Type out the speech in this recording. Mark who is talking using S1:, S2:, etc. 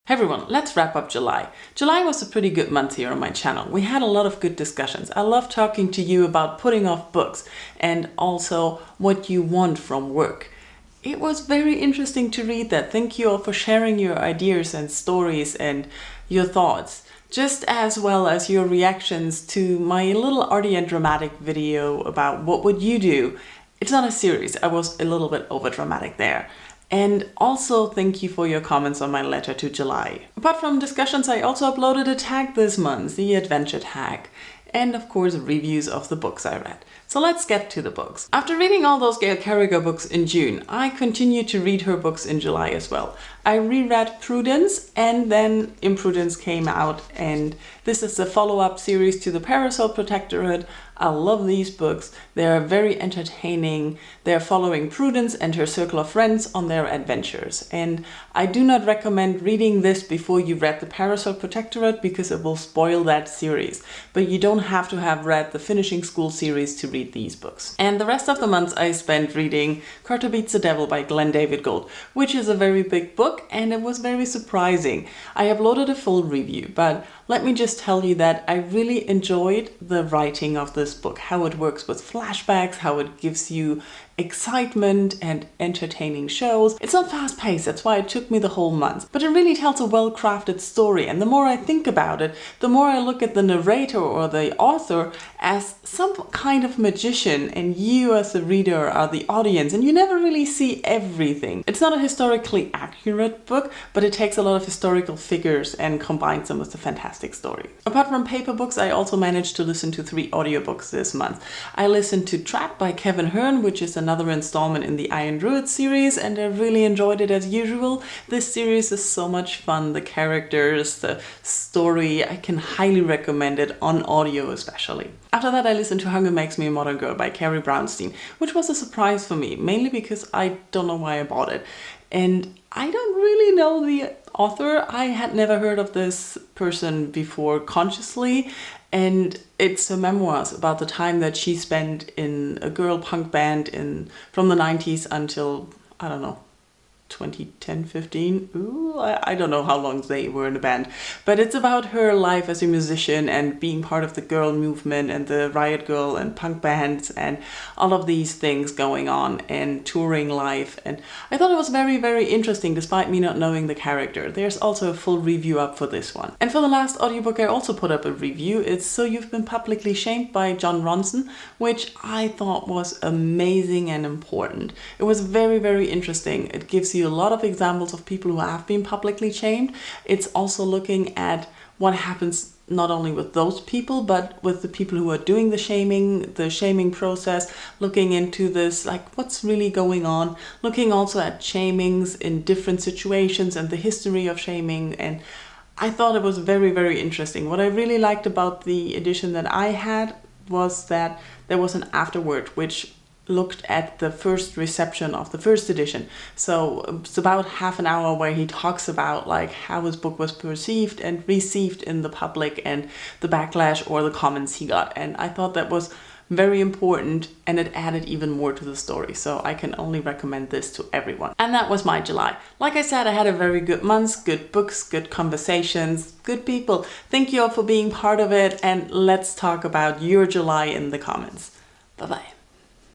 S1: Hey everyone, let's wrap up July. July was a pretty good month here on my channel. We had a lot of good discussions. I love talking to you about putting off books and also what you want from work. It was very interesting to read that. Thank you all for sharing your ideas and stories and your thoughts, just as well as your reactions to my little arty and dramatic video about what would you do. It's not a series, I was a little bit over dramatic there. And also thank you for your comments on my letter to July. Apart from discussions, I also uploaded a tag this month, the adventure tag, and of course reviews of the books I read. So let's get to the books. After reading all those Gail Carriger books in June, I continued to read her books in July as well. I reread Prudence and then Imprudence came out, and this is the follow-up series to the Parasol Protectorate. I love these books. They're very entertaining. They're following Prudence and her circle of friends on their adventures. And I do not recommend reading this before you read the Parasol Protectorate because it will spoil that series. But you don't have to have read the Finishing School series to read these books. And the rest of the month I spent reading Carter Beats the Devil by Glenn David Gould, which is a very big book and it was very surprising. I uploaded a full review, but let me just tell you that I really enjoyed the writing of this book, how it works with flashbacks, how it gives you excitement and entertaining shows. It's not fast-paced, that's why it took me the whole month, but it really tells a well-crafted story, and the more I think about it, the more I look at the narrator or the author as some kind of magician, and you as the reader are the audience, and you never really see everything. It's not a historically accurate book, but it takes a lot of historical figures and combines them with a fantastic story. Apart from paper books, I also managed to listen to 3 audiobooks this month. I listened to Trapped by Kevin Hearn, which is another installment in the Iron Druid series, and I really enjoyed it as usual. This series is so much fun. The characters, the story, I can highly recommend it on audio especially. After that I listened to Hunger Makes Me a Modern Girl by Carrie Brownstein, which was a surprise for me, mainly because I don't know why I bought it. And I don't really know the author. I had never heard of this person before consciously, and it's a memoirs about the time that she spent in a girl punk band from the 90s until, I don't know, 2010, 15. Ooh, I don't know how long they were in a band, but it's about her life as a musician and being part of the girl movement and the riot girl and punk bands and all of these things going on and touring life. And I thought it was very, very interesting despite me not knowing the character. There's also a full review up for this one. And for the last audiobook I also put up a review. It's So You've Been Publicly Shamed by Jon Ronson, which I thought was amazing and important. It was very, very interesting. It gives you a lot of examples of people who have been publicly shamed. It's also looking at what happens not only with those people, but with the people who are doing the shaming process, looking into this, like what's really going on, looking also at shamings in different situations and the history of shaming. And I thought it was very, very interesting. What I really liked about the edition that I had was that there was an afterword, which looked at the first reception of the first edition. So it's about half an hour where he talks about like how his book was perceived and received in the public and the backlash or the comments he got. And I thought that was very important and it added even more to the story. So I can only recommend this to everyone. And that was my July. Like I said, I had a very good month, good books, good conversations, good people. Thank you all for being part of it, and let's talk about your July in the comments. Bye-bye.